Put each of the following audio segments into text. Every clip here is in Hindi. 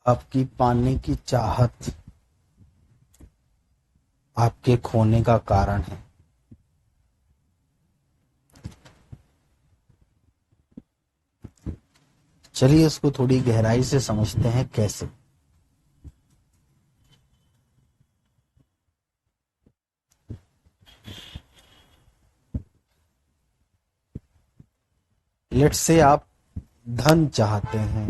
आपकी पाने की चाहत आपके खोने का कारण है। चलिए इसको थोड़ी गहराई से समझते हैं कैसे। लेट्स से आप धन चाहते हैं।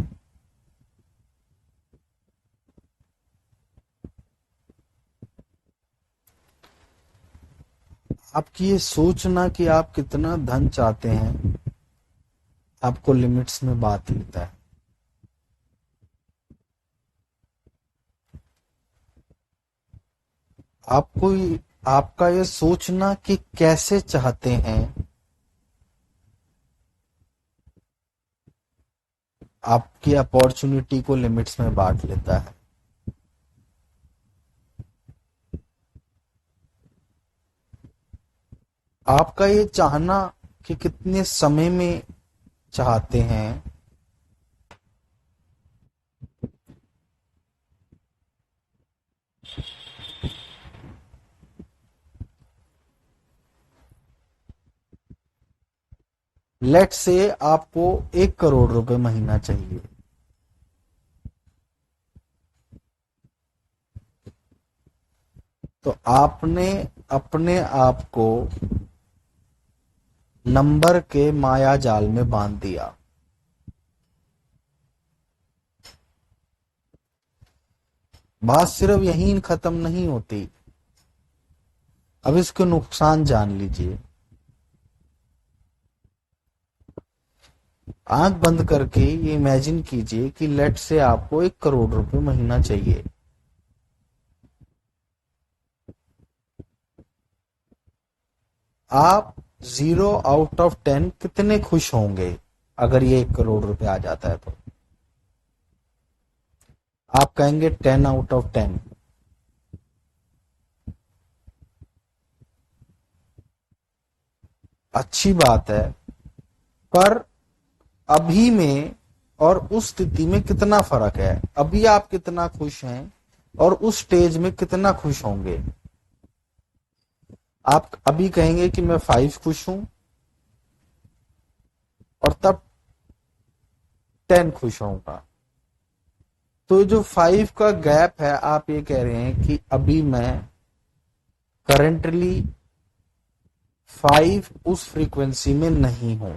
आपकी ये सोचना कि आप कितना धन चाहते हैं आपको लिमिट्स में बांध लेता है। आपको आपका ये सोचना कि कैसे चाहते हैं आपकी अपॉर्चुनिटी को लिमिट्स में बांट लेता है। आपका ये चाहना कि कितने समय में चाहते हैं लेट से आपको 1 करोड़ रुपए महीना चाहिए। तो आपने अपने आप को नंबर के माया जाल में बांध दिया। बात सिर्फ यहीं खत्म नहीं होती। अब इसके नुकसान जान लीजिए। आंख बंद करके ये इमेजिन कीजिए कि लेट से आपको 1 करोड़ रुपए महीना चाहिए। आप 0 आउट ऑफ 10 कितने खुश होंगे अगर ये 1 करोड़ रुपए आ जाता है तो? आप कहेंगे 10 आउट ऑफ 10। अच्छी बात है, पर अभी में और उस स्थिति में कितना फर्क है? अभी आप कितना खुश हैं और उस स्टेज में कितना खुश होंगे? आप अभी कहेंगे कि मैं 5 खुश हूं और तब 10 खुश होऊंगा। तो जो 5 का गैप है, आप ये कह रहे हैं कि अभी मैं करेंटली 5 उस फ्रीक्वेंसी में नहीं हूं।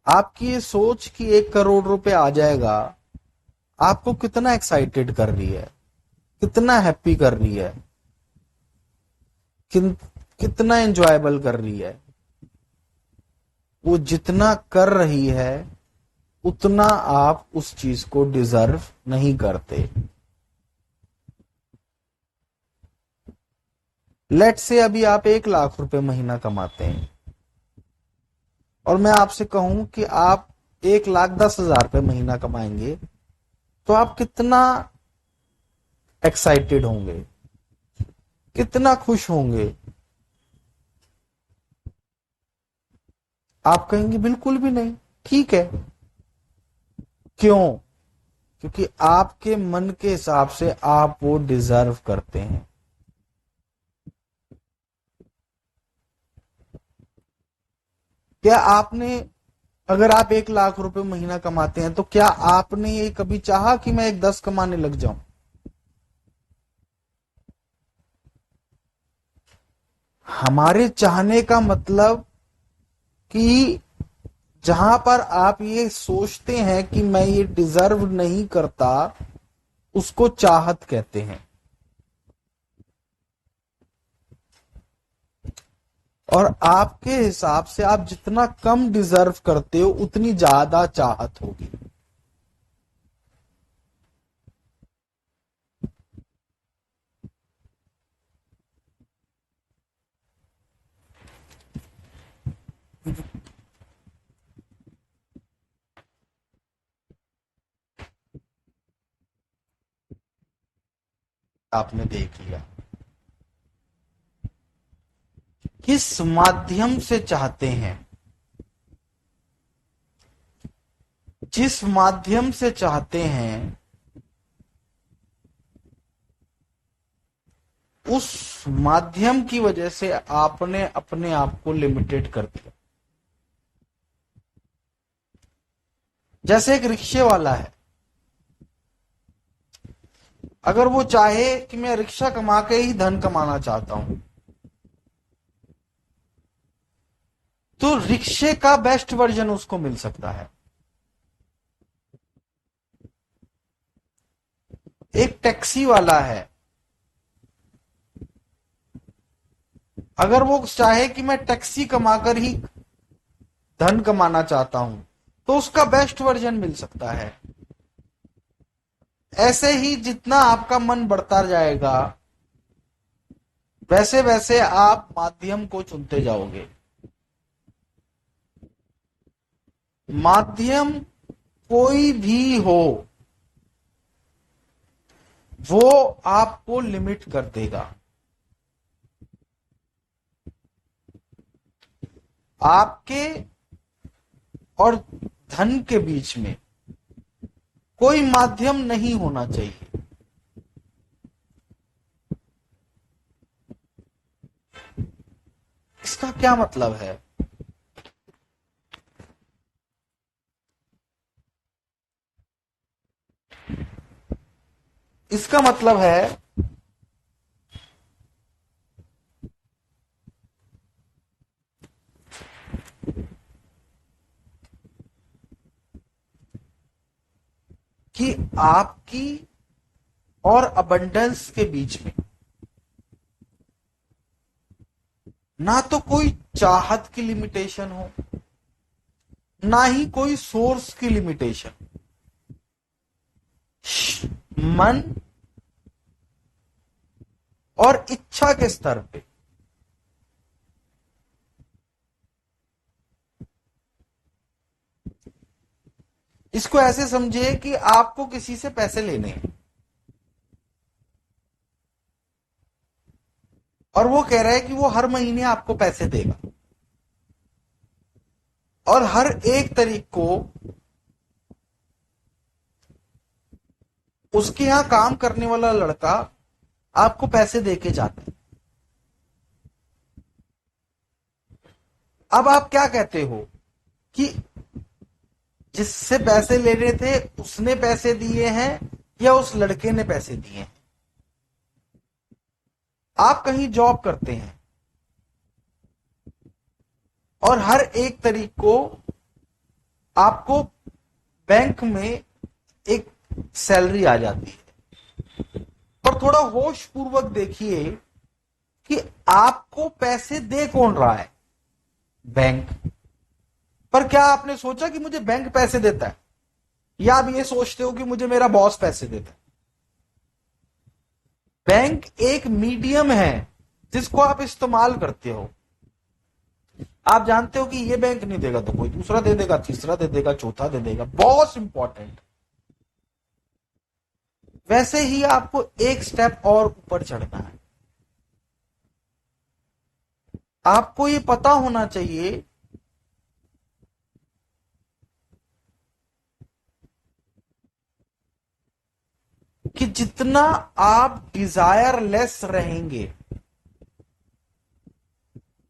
आपकी ये सोच कि 1 करोड़ रुपए आ जाएगा आपको कितना एक्साइटेड कर रही है, कितना हैप्पी कर रही है, कितना एंजॉयबल कर रही है? वो जितना कर रही है उतना आप उस चीज को डिजर्व नहीं करते। लेट से अभी आप 1 लाख रुपए महीना कमाते हैं और मैं आपसे कहूं कि आप 1,10,000 रुपए महीना कमाएंगे तो आप कितना एक्साइटेड होंगे, कितना खुश होंगे? आप कहेंगे बिल्कुल भी नहीं। ठीक है, क्यों? क्योंकि आपके मन के हिसाब से आप वो डिजर्व करते हैं। क्या आपने, अगर आप 1 लाख रुपए महीना कमाते हैं तो क्या आपने ये कभी चाहा कि मैं 10 कमाने लग जाऊं? हमारे चाहने का मतलब कि जहां पर आप ये सोचते हैं कि मैं ये डिजर्व नहीं करता, उसको चाहत कहते हैं। और आपके हिसाब से आप जितना कम डिजर्व करते हो उतनी ज्यादा चाहत होगी। आपने देख लिया। किस माध्यम से चाहते हैं, जिस माध्यम से चाहते हैं उस माध्यम की वजह से आपने अपने आप को लिमिटेड कर दिया। जैसे एक रिक्शे वाला है, अगर वो चाहे कि मैं रिक्शा कमा के ही धन कमाना चाहता हूं, तो रिक्शे का बेस्ट वर्जन उसको मिल सकता है। एक टैक्सी वाला है, अगर वो चाहे कि मैं टैक्सी कमाकर ही धन कमाना चाहता हूं, तो उसका बेस्ट वर्जन मिल सकता है। ऐसे ही जितना आपका मन बढ़ता जाएगा, वैसे वैसे आप माध्यम को चुनते जाओगे। माध्यम कोई भी हो, वो आपको लिमिट कर देगा। आपके और धन के बीच में कोई माध्यम नहीं होना चाहिए। इसका क्या मतलब है? इसका मतलब है कि आपकी और अबंडेंस के बीच में ना तो कोई चाहत की लिमिटेशन हो, ना ही कोई सोर्स की लिमिटेशन। मन और इच्छा के स्तर पे इसको ऐसे समझिए कि आपको किसी से पैसे लेने हैं और वो कह रहा है कि वो हर महीने आपको पैसे देगा, और हर एक तारीख को उसके यहां काम करने वाला लड़का आपको पैसे देके जाता है। अब आप क्या कहते हो कि जिससे पैसे ले रहे थे उसने पैसे दिए हैं या उस लड़के ने पैसे दिए हैं? आप कहीं जॉब करते हैं और हर एक तारीख को आपको बैंक में एक सैलरी आ जाती है, पर थोड़ा होश पूर्वक देखिए कि आपको पैसे दे कौन रहा है? बैंक। पर क्या आपने सोचा कि मुझे बैंक पैसे देता है, या आप ये सोचते हो कि मुझे मेरा बॉस पैसे देता है? बैंक एक मीडियम है जिसको आप इस्तेमाल करते हो। आप जानते हो कि ये बैंक नहीं देगा तो कोई दूसरा दे देगा, तीसरा दे देगा, चौथा दे देगा। बहुत इंपॉर्टेंट। वैसे ही आपको एक स्टेप और ऊपर चढ़ना है। आपको ये पता होना चाहिए कि जितना आप डिजायरलेस रहेंगे,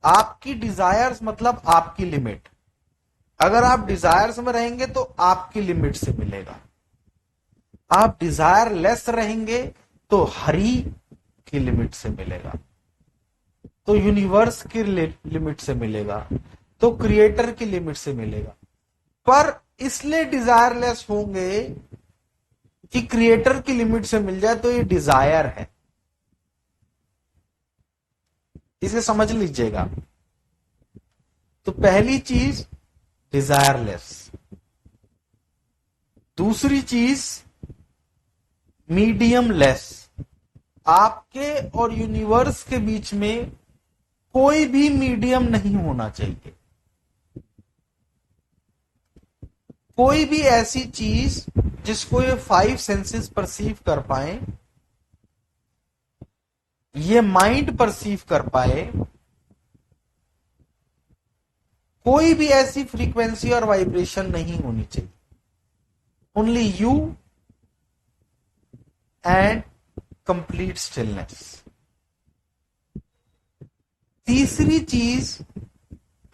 आपकी डिजायर्स मतलब आपकी लिमिट, अगर आप डिजायर्स में रहेंगे तो आपकी लिमिट से मिलेगा। आप डिजायरलेस रहेंगे तो हरि की लिमिट से मिलेगा, तो यूनिवर्स की लिमिट से मिलेगा, तो क्रिएटर की लिमिट से मिलेगा। पर इसलिए डिजायरलेस होंगे कि क्रिएटर की लिमिट से मिल जाए तो ये डिजायर है। इसे समझ लीजिएगा। तो पहली चीज डिजायरलेस, दूसरी चीज मीडियम लेस। आपके और यूनिवर्स के बीच में कोई भी मीडियम नहीं होना चाहिए। कोई भी ऐसी चीज जिसको ये 5 सेंसेस परसीव कर पाए, ये माइंड परसीव कर पाए, कोई भी ऐसी फ्रीक्वेंसी और वाइब्रेशन नहीं होनी चाहिए। Only you and complete stillness. तीसरी चीज,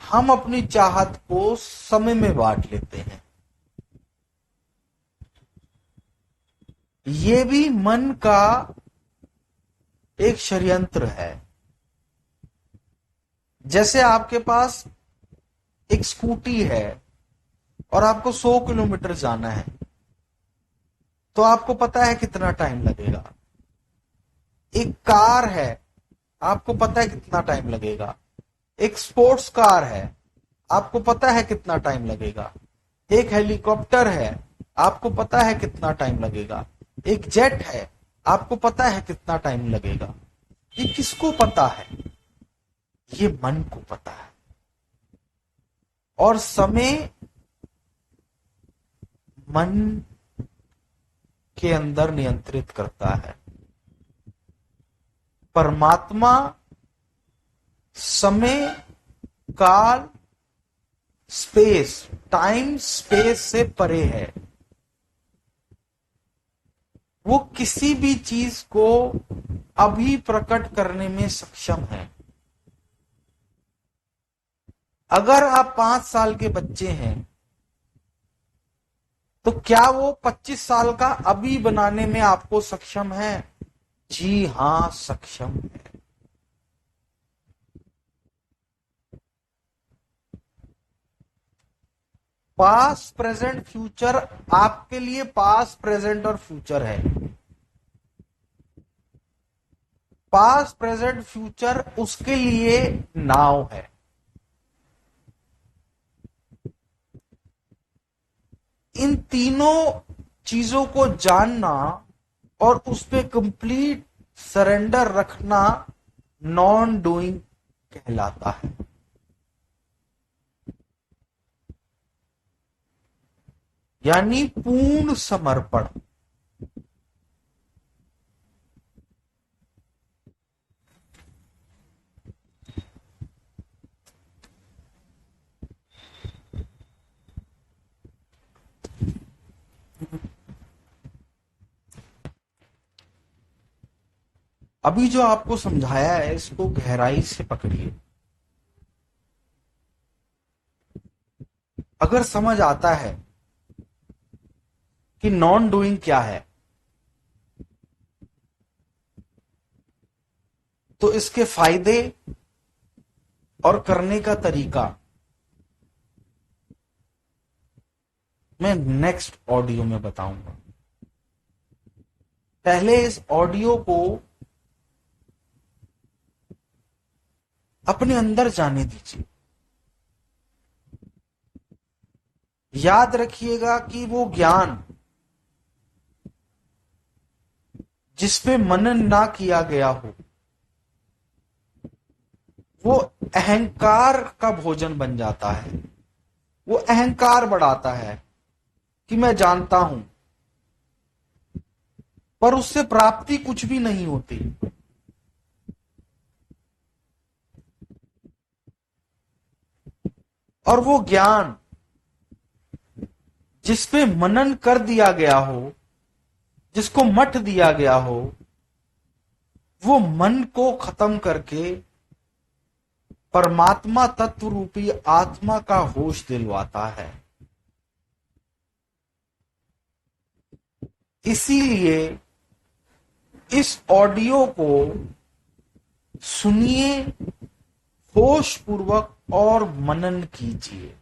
हम अपनी चाहत को समय में बांट लेते हैं। ये भी मन का एक षड्यंत्र है। जैसे आपके पास एक स्कूटी है और आपको 100 किलोमीटर जाना है, तो आपको पता है कितना टाइम लगेगा। एक कार है, आपको पता है कितना टाइम लगेगा। एक स्पोर्ट्स कार है, आपको पता है कितना टाइम लगेगा। एक हेलीकॉप्टर है, आपको पता है कितना टाइम लगेगा। एक जेट है, आपको पता है कितना टाइम लगेगा। ये किसको पता है? ये मन को पता है। और समय मन के अंदर नियंत्रित करता है। परमात्मा समय, काल, स्पेस, टाइम स्पेस से परे है। वो किसी भी चीज को अभी प्रकट करने में सक्षम है। अगर आप 5 साल के बच्चे हैं, तो क्या वो 25 साल का अभी बनाने में आपको सक्षम है? जी हां, सक्षम है। पास्ट, प्रेजेंट, फ्यूचर आपके लिए पास्ट, प्रेजेंट और फ्यूचर है। पास्ट, प्रेजेंट, फ्यूचर उसके लिए नाव है। इन तीनों चीजों को जानना और उस पर कंप्लीट सरेंडर रखना नॉन डूइंग कहलाता है। यानी पूर्ण समर्पण। अभी जो आपको समझाया है, इसको गहराई से पकड़िए। अगर समझ आता है कि नॉन डूइंग क्या है, तो इसके फायदे और करने का तरीका मैं नेक्स्ट ऑडियो में बताऊंगा। पहले इस ऑडियो को अपने अंदर जाने दीजिए। याद रखिएगा कि वो ज्ञान जिसपे मनन ना किया गया हो, वो अहंकार का भोजन बन जाता है। वो अहंकार बढ़ाता है कि मैं जानता हूं, पर उससे प्राप्ति कुछ भी नहीं होती। और वो ज्ञान जिसपे मनन कर दिया गया हो, जिसको मठ दिया गया हो, वो मन को खत्म करके परमात्मा तत्व रूपी आत्मा का होश दिलवाता है। इसीलिए इस ऑडियो को सुनिए, होश पूर्वक और मनन कीजिए।